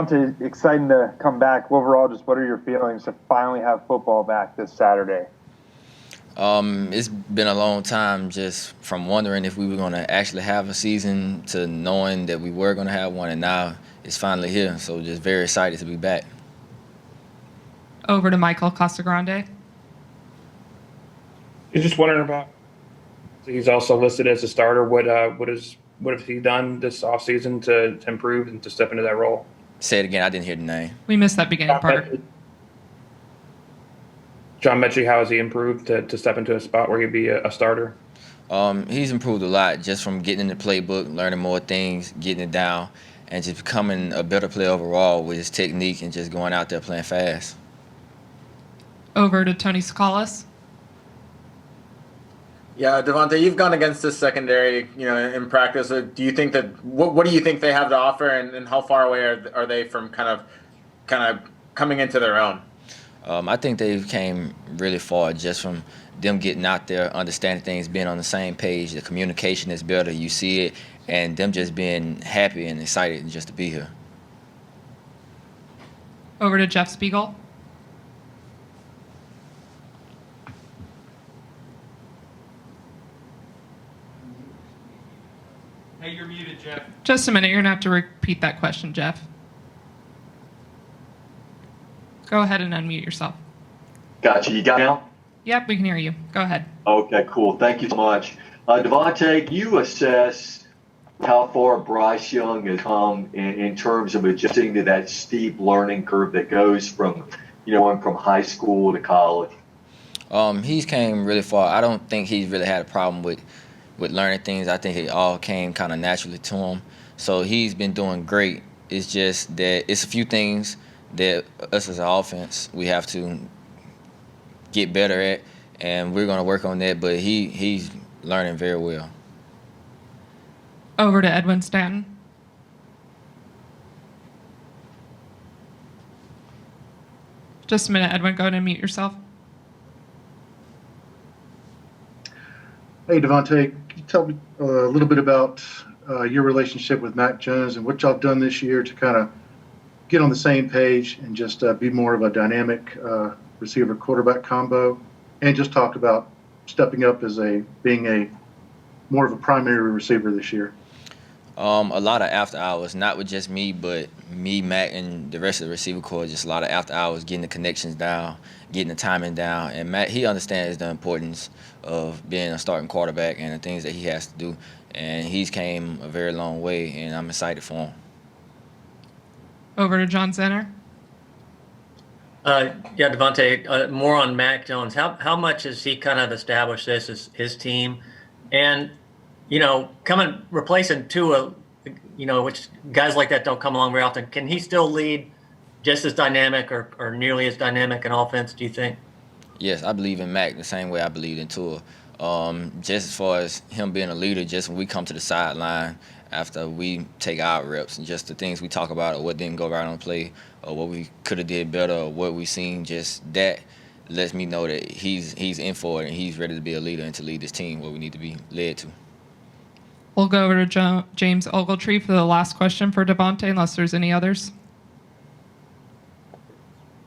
DeVonta, exciting to come back. Overall, just what are your feelings to finally have football back this Saturday? It's been a long time, just from wondering if we were going to actually have a season to knowing that we were going to have one, and now it's finally here. So just very excited to be back. Over to Michael Casagrande. You're just wondering about. He's also listed as a starter. What have he done this offseason to improve and to step into that role? Say it again. I didn't hear the name. We missed that beginning part. John Mechie, how has he improved to step into a spot where he'd be a starter? He's improved a lot just from getting in the playbook, learning more things, getting it down, and just becoming a better player overall with his technique and just going out there playing fast. Over to Tony Scalas. Yeah, DeVonta, you've gone against this secondary, in practice. Do you think that what do you think they have to offer, and how far away are they from kind of coming into their own? I think they've came really far just from them getting out there, understanding things, being on the same page. The communication is better. You see it, and them just being happy and excited just to be here. Over to Jeff Spiegel. Hey, you're muted, Jeff. Just a minute. You're going to have to repeat that question, Jeff. Go ahead and unmute yourself. Gotcha. You got me now? Yep, we can hear you. Go ahead. Okay, cool. Thank you so much. DeVonta, can you assess how far Bryce Young has come in terms of adjusting to that steep learning curve that goes from, going from high school to college? He's came really far. I don't think he's really had a problem with learning things. I think it all came kind of naturally to him. So he's been doing great. It's just that it's a few things that us as an offense we have to get better at, and we're going to work on that. But he's learning very well. Over to Edwin Stanton. Just a minute, Edwin. Go ahead and mute yourself. Hey, DeVonta, can you tell me a little bit about your relationship with Mac Jones and what y'all have done this year to kind of get on the same page and just be more of a dynamic receiver-quarterback combo, and just talk about stepping up as being more of a primary receiver this year? A lot of after hours, not with just me, but me, Mac, and the rest of the receiver corps. Just a lot of after hours, getting the connections down, getting the timing down. And Mac, he understands the importance of being a starting quarterback and the things that he has to do. And he's came a very long way, and I'm excited for him. Over to John Zenner. Yeah, DeVonta, more on Mac Jones. How much has he kind of established this as his team? And, replacing Tua, which guys like that don't come along very often. Can he still lead just as dynamic or nearly as dynamic an offense, do you think? Yes, I believe in Mac the same way I believed in Tua. Just as far as him being a leader, just when we come to the sideline after we take our reps and just the things we talk about or what didn't go right on the play or what we could have did better or what we seen, just that lets me know that he's in for it and he's ready to be a leader and to lead this team where we need to be led to. We'll go over to James Ogletree for the last question for DeVonta, unless there's any others.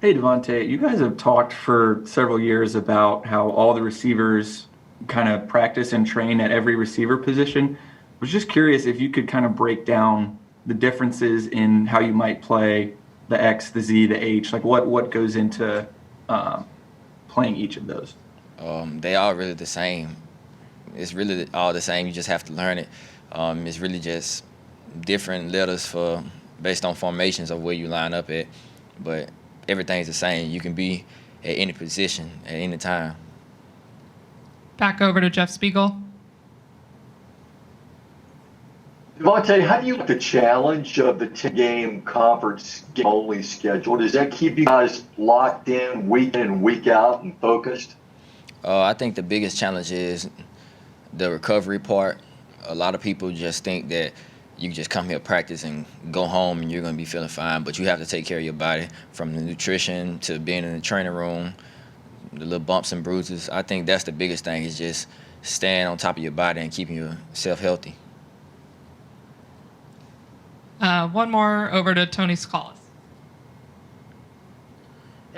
Hey, DeVonta, you guys have talked for several years about how all the receivers kind of practice and train at every receiver position. I was just curious if you could kind of break down the differences in how you might play the X, the Z, the H, like what goes into playing each of those. They are really the same. It's really all the same. You just have to learn it. It's really just different letters based on formations of where you line up at, but everything's the same. You can be at any position at any time. Back over to Jeff Spiegel. DeVonta, how do you like the challenge of the 10-game conference only schedule? Does that keep you guys locked in week in and week out and focused? I think the biggest challenge is the recovery part. A lot of people just think that you can just come here, practice, and go home and you're going to be feeling fine, but you have to take care of your body from the nutrition to being in the training room, the little bumps and bruises. I think that's the biggest thing is just staying on top of your body and keeping yourself healthy. One more over to Tony Scalas.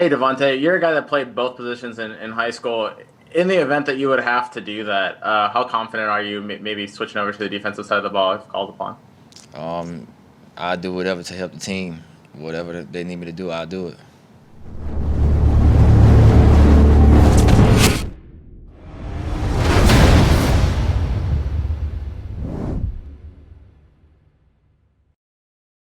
Hey, DeVonta, you're a guy that played both positions in high school. In the event that you would have to do that, how confident are you maybe switching over to the defensive side of the ball if called upon? I do whatever to help the team. Whatever they need me to do, I'll do it.